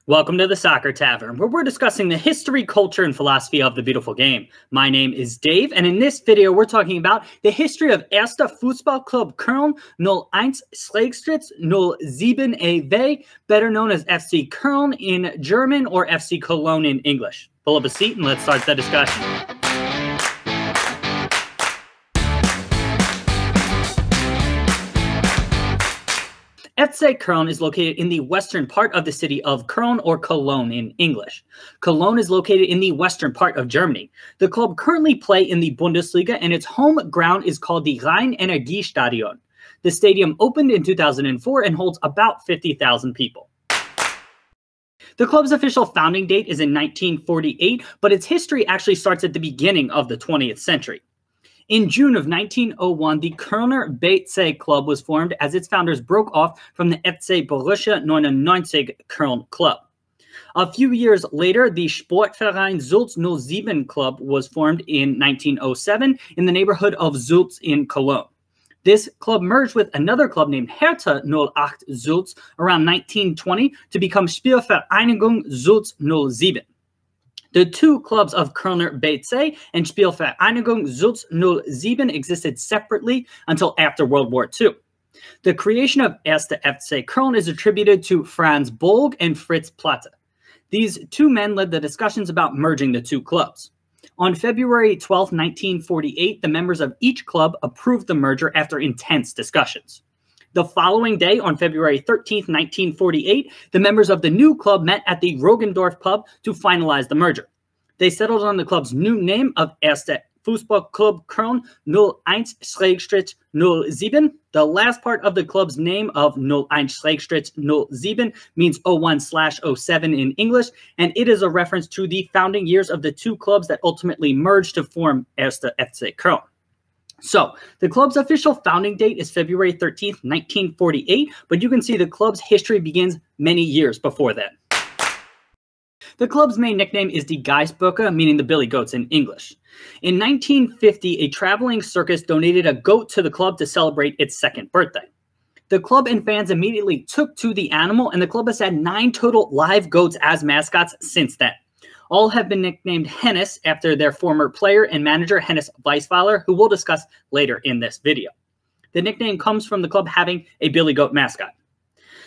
Welcome to the Soccer Tavern, where we're discussing the history, culture, and philosophy of the beautiful game. My name is Dave, and in this video, we're talking about the history of Erster Fußball-Club Köln 01/07 e.V., better known as FC Köln in German or FC Cologne in English. Pull up a seat and let's start the discussion. FC Köln is located in the western part of the city of Köln, or Cologne in English. Cologne is located in the western part of Germany. The club currently play in the Bundesliga, and its home ground is called the Rhein-Energiestadion. The stadium opened in 2004 and holds about 50,000 people. The club's official founding date is in 1948, but its history actually starts at the beginning of the 20th century. In June of 1901, the Kölner BC Club was formed as its founders broke off from the FC Borussia 99 Köln Club. A few years later, the Sportverein Sulz 07 Club was formed in 1907 in the neighborhood of Sulz in Cologne. This club merged with another club named Hertha 08 Sulz around 1920 to become Spielvereinigung Sulz 07. The two clubs of Kölner BC and Spielvereinigung Sulz 07 existed separately until after World War II. The creation of Erster FC Köln is attributed to Franz Bolg and Fritz Platte. These two men led the discussions about merging the two clubs. On February 12, 1948, the members of each club approved the merger after intense discussions. The following day, on February 13, 1948, the members of the new club met at the Rogendorf pub to finalize the merger. They settled on the club's new name of Erster Fußball-Club Köln 01/07. The last part of the club's name of 01/07 means 01/07 in English, and it is a reference to the founding years of the two clubs that ultimately merged to form Erster FC Köln. So, the club's official founding date is February 13th, 1948, but you can see the club's history begins many years before then. The club's main nickname is Die Geissböcke, meaning the Billy Goats in English. In 1950, a traveling circus donated a goat to the club to celebrate its second birthday. The club and fans immediately took to the animal, and the club has had 9 total live goats as mascots since then. All have been nicknamed Hennes after their former player and manager Hennes Weisweiler, who we'll discuss later in this video. The nickname comes from the club having a Billy Goat mascot.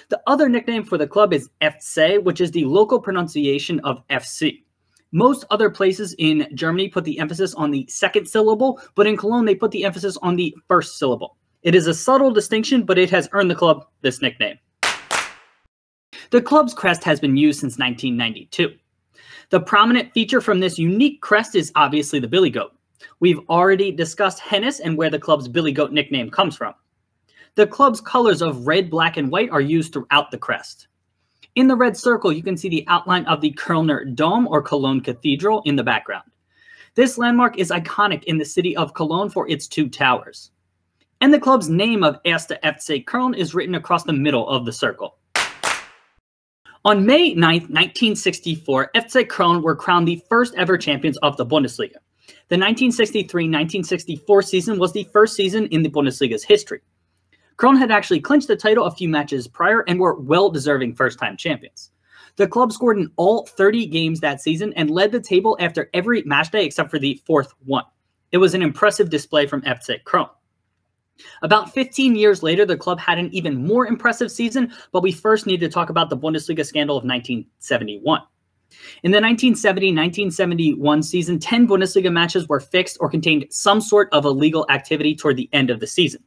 The other nickname for the club is FC, which is the local pronunciation of FC. Most other places in Germany put the emphasis on the second syllable, but in Cologne they put the emphasis on the first syllable. It is a subtle distinction, but it has earned the club this nickname. The club's crest has been used since 1992. The prominent feature from this unique crest is obviously the Billy Goat. We've already discussed Hennes and where the club's Billy Goat nickname comes from. The club's colors of red, black, and white are used throughout the crest. In the red circle, you can see the outline of the Kölner Dome, or Cologne Cathedral, in the background. This landmark is iconic in the city of Cologne for its 2 towers. And the club's name of Erster FC Köln is written across the middle of the circle. On May 9, 1964, FC Köln were crowned the first ever champions of the Bundesliga. The 1963-1964 season was the first season in the Bundesliga's history. Köln had actually clinched the title a few matches prior and were well-deserving first-time champions. The club scored in all 30 games that season and led the table after every matchday except for the 4th one. It was an impressive display from FC Köln. About 15 years later, the club had an even more impressive season, but we first need to talk about the Bundesliga scandal of 1971. In the 1970-1971 season, 10 Bundesliga matches were fixed or contained some sort of illegal activity toward the end of the season.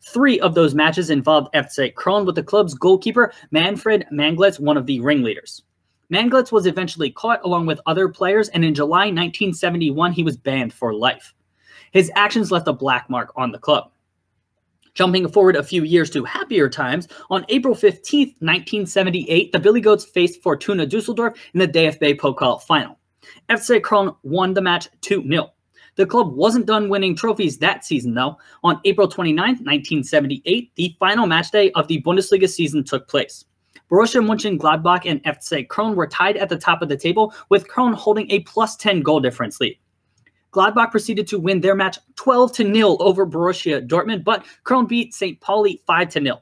3 of those matches involved FC Köln, with the club's goalkeeper, Manfred Manglitz, one of the ringleaders. Manglitz was eventually caught along with other players, and in July 1971, he was banned for life. His actions left a black mark on the club. Jumping forward a few years to happier times, on April 15, 1978, the Billy Goats faced Fortuna Düsseldorf in the DFB Pokal final. FC Köln won the match 2-0. The club wasn't done winning trophies that season, though. On April 29, 1978, the final matchday of the Bundesliga season took place. Borussia Mönchengladbach and FC Köln were tied at the top of the table, with Köln holding a +10 goal difference lead. Gladbach proceeded to win their match 12-0 over Borussia Dortmund, but Köln beat St. Pauli 5-0.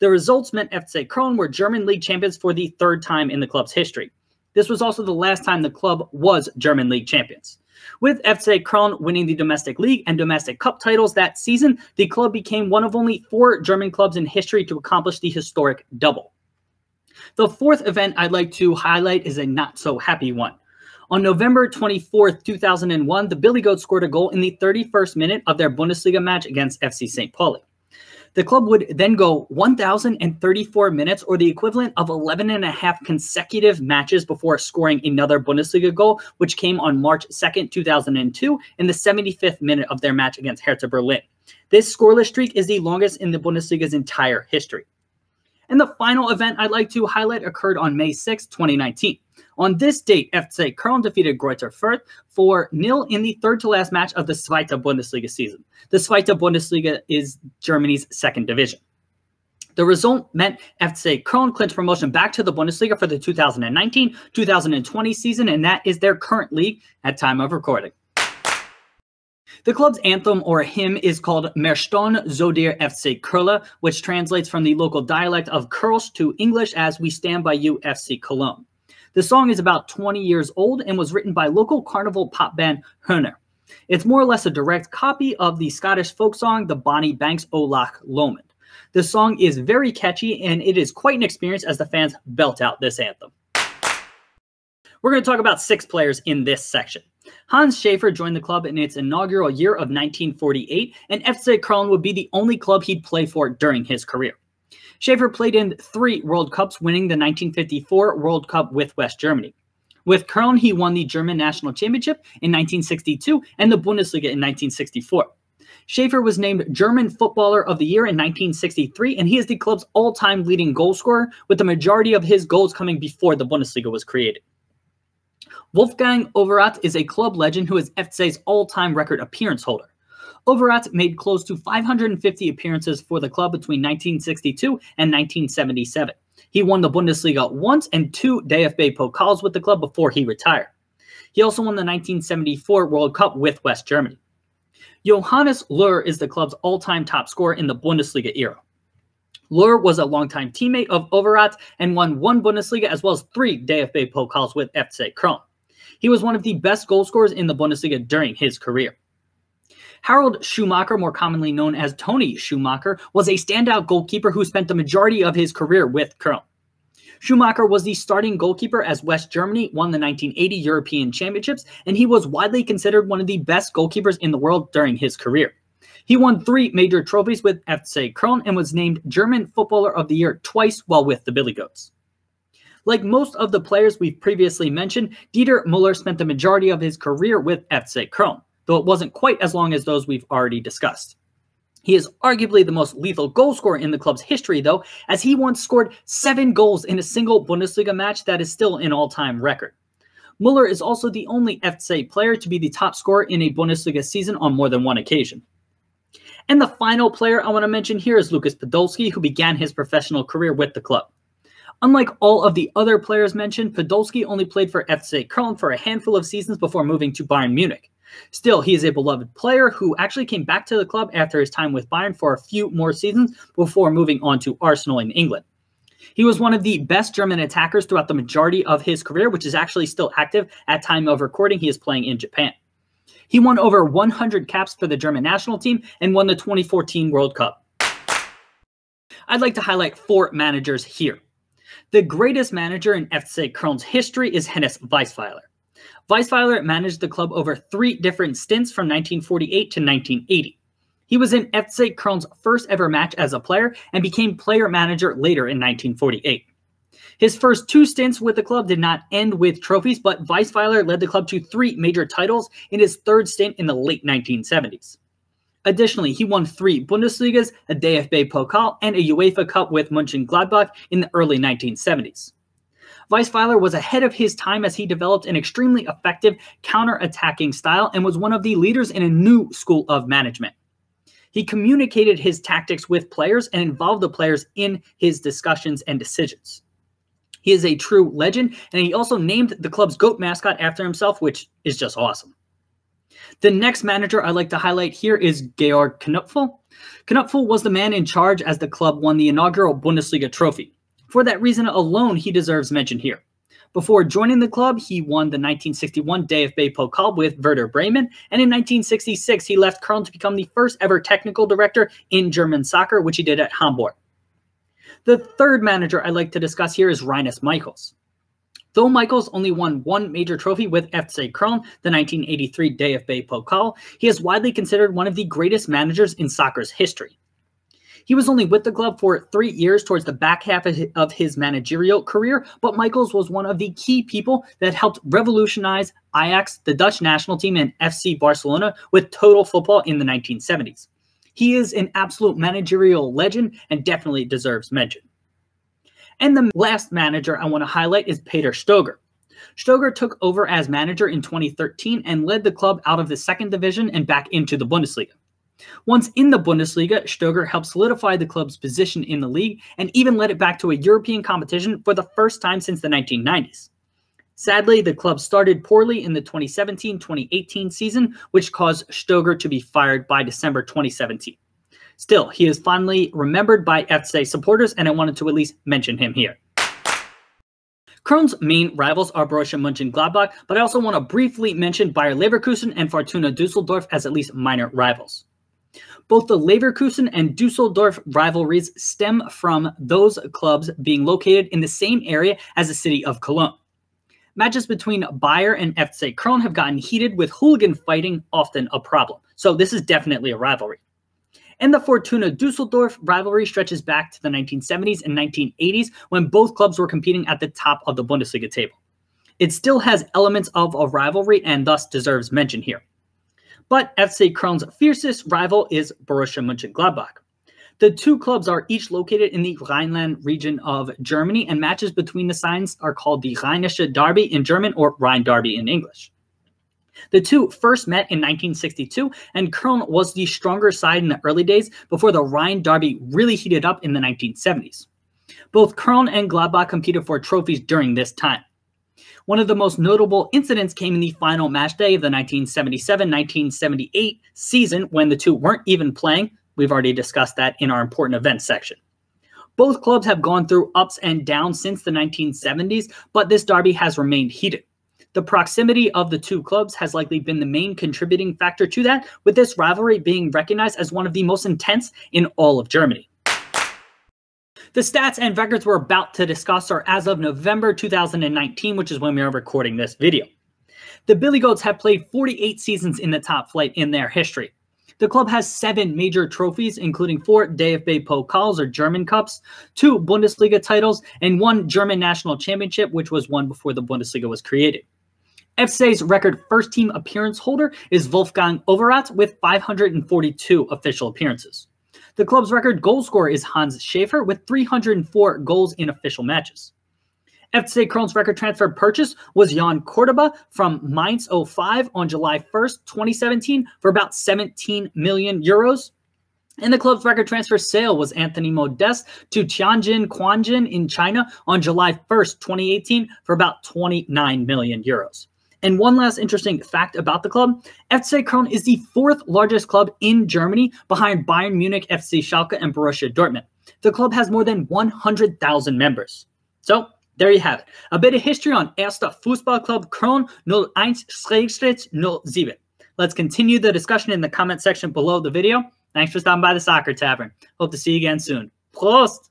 The results meant FC Köln were German league champions for the third time in the club's history. This was also the last time the club was German league champions. With FC Köln winning the domestic league and domestic cup titles that season, the club became one of only 4 German clubs in history to accomplish the historic double. The fourth event I'd like to highlight is a not-so-happy one. On November 24, 2001, the Billy Goats scored a goal in the 31st minute of their Bundesliga match against FC St. Pauli. The club would then go 1,034 minutes, or the equivalent of 11.5 consecutive matches, before scoring another Bundesliga goal, which came on March 2, 2002, in the 75th minute of their match against Hertha Berlin. This scoreless streak is the longest in the Bundesliga's entire history. And the final event I'd like to highlight occurred on May 6, 2019. On this date, FC Köln defeated Greuther Fürth 4-0 in the third-to-last match of the Zweite Bundesliga season. The Zweite Bundesliga is Germany's second division. The result meant FC Köln clinched promotion back to the Bundesliga for the 2019-2020 season, and that is their current league at time of recording. The club's anthem or hymn is called Wir stehen zu dir FC Köln, which translates from the local dialect of Kursk to English as We Stand By You FC Cologne. The song is about 20 years old and was written by local carnival pop band Hennes. It's more or less a direct copy of the Scottish folk song The Bonnie Banks O Loch Lomond. The song is very catchy, and it is quite an experience as the fans belt out this anthem. We're going to talk about 6 players in this section. Hans Schäfer joined the club in its inaugural year of 1948, and FC Köln would be the only club he'd play for during his career. Schäfer played in 3 World Cups, winning the 1954 World Cup with West Germany. With Köln, he won the German National Championship in 1962 and the Bundesliga in 1964. Schäfer was named German Footballer of the Year in 1963, and he is the club's all-time leading goal scorer, with the majority of his goals coming before the Bundesliga was created. Wolfgang Overath is a club legend who is FC's all-time record appearance holder. Overath made close to 550 appearances for the club between 1962 and 1977. He won the Bundesliga once and 2 DFB Pokals with the club before he retired. He also won the 1974 World Cup with West Germany. Johannes Löhr is the club's all-time top scorer in the Bundesliga era. Löhr was a longtime teammate of Overath and won 1 Bundesliga as well as 3 DFB Pokals with FC Köln. He was one of the best goal scorers in the Bundesliga during his career. Harold Schumacher, more commonly known as Tony Schumacher, was a standout goalkeeper who spent the majority of his career with Köln. Schumacher was the starting goalkeeper as West Germany won the 1980 European Championships, and he was widely considered one of the best goalkeepers in the world during his career. He won 3 major trophies with FC Köln and was named German Footballer of the Year twice while with the Billy Goats. Like most of the players we've previously mentioned, Dieter Müller spent the majority of his career with FC Köln, though it wasn't quite as long as those we've already discussed. He is arguably the most lethal goal scorer in the club's history, though, as he once scored 7 goals in a single Bundesliga match that is still an all-time record. Müller is also the only FC player to be the top scorer in a Bundesliga season on more than 1 occasion. And the final player I want to mention here is Lukas Podolski, who began his professional career with the club. Unlike all of the other players mentioned, Podolski only played for FC Köln for a handful of seasons before moving to Bayern Munich. Still, he is a beloved player who actually came back to the club after his time with Bayern for a few more seasons before moving on to Arsenal in England. He was one of the best German attackers throughout the majority of his career, which is actually still active at time of recording. He is playing in Japan. He won over 100 caps for the German national team and won the 2014 World Cup. I'd like to highlight 4 managers here. The greatest manager in FC Köln's history is Hennes Weisweiler. Weisweiler managed the club over 3 different stints from 1948 to 1980. He was in FC Köln's first ever match as a player and became player manager later in 1948. His first 2 stints with the club did not end with trophies, but Weisweiler led the club to 3 major titles in his 3rd stint in the late 1970s. Additionally, he won 3 Bundesligas, a DFB Pokal, and a UEFA Cup with Mönchengladbach in the early 1970s. Weisweiler was ahead of his time as he developed an extremely effective counter-attacking style and was one of the leaders in a new school of management. He communicated his tactics with players and involved the players in his discussions and decisions. He is a true legend, and he also named the club's GOAT mascot after himself, which is just awesome. The next manager I'd like to highlight here is Georg Knöpfle. Knöpfle was the man in charge as the club won the inaugural Bundesliga trophy. For that reason alone, he deserves mention here. Before joining the club, he won the 1961 DFB Pokal with Werder Bremen, and in 1966, he left Köln to become the first ever technical director in German soccer, which he did at Hamburg. The third manager I'd like to discuss here is Rinus Michels. Though Michels only won one major trophy with FC Köln, the 1983 DFB Pokal, he is widely considered one of the greatest managers in soccer's history. He was only with the club for 3 years towards the back half of his managerial career, but Michels was one of the key people that helped revolutionize Ajax, the Dutch national team, and FC Barcelona with total football in the 1970s. He is an absolute managerial legend and definitely deserves mention. And the last manager I want to highlight is Peter Stöger. Stöger took over as manager in 2013 and led the club out of the second division and back into the Bundesliga. Once in the Bundesliga, Stöger helped solidify the club's position in the league and even led it back to a European competition for the first time since the 1990s. Sadly, the club started poorly in the 2017-2018 season, which caused Stöger to be fired by December 2017. Still, he is fondly remembered by FC supporters, and I wanted to at least mention him here. Köln's main rivals are Borussia Mönchengladbach, but I also want to briefly mention Bayer Leverkusen and Fortuna Düsseldorf as at least minor rivals. Both the Leverkusen and Düsseldorf rivalries stem from those clubs being located in the same area as the city of Cologne. Matches between Bayer and FC Köln have gotten heated, with hooligan fighting often a problem, so this is definitely a rivalry. And the Fortuna Düsseldorf rivalry stretches back to the 1970s and 1980s when both clubs were competing at the top of the Bundesliga table. It still has elements of a rivalry and thus deserves mention here. But FC Köln's fiercest rival is Borussia Mönchengladbach. The two clubs are each located in the Rhineland region of Germany, and matches between the sides are called the Rheinische Derby in German or Rhine Derby in English. The two first met in 1962, and Köln was the stronger side in the early days before the Rhine Derby really heated up in the 1970s. Both Köln and Gladbach competed for trophies during this time. One of the most notable incidents came in the final match day of the 1977-1978 season when the two weren't even playing. We've already discussed that in our important events section. Both clubs have gone through ups and downs since the 1970s, but this derby has remained heated. The proximity of the two clubs has likely been the main contributing factor to that, with this rivalry being recognized as one of the most intense in all of Germany. The stats and records we're about to discuss are as of November 2019, which is when we are recording this video. The Billy Goats have played 48 seasons in the top flight in their history. The club has 7 major trophies, including 4 DFB Pokals or German Cups, 2 Bundesliga titles, and 1 German National Championship, which was won before the Bundesliga was created. FC's record first-team appearance holder is Wolfgang Overath with 542 official appearances. The club's record goal scorer is Hans Schäfer with 304 goals in official matches. FC Köln's record transfer purchase was Jan Cordoba from Mainz 05 on July 1st, 2017 for about 17 million euros. And the club's record transfer sale was Anthony Modeste to Tianjin Quanjin in China on July 1st, 2018 for about 29 million euros. And one last interesting fact about the club, FC Köln is the 4th largest club in Germany behind Bayern Munich, FC Schalke, and Borussia Dortmund. The club has more than 100,000 members. So, there you have it. A bit of history on Erster Fußball-Club Köln 01/07. Let's continue the discussion in the comment section below the video. Thanks for stopping by the Soccer Tavern. Hope to see you again soon. Prost!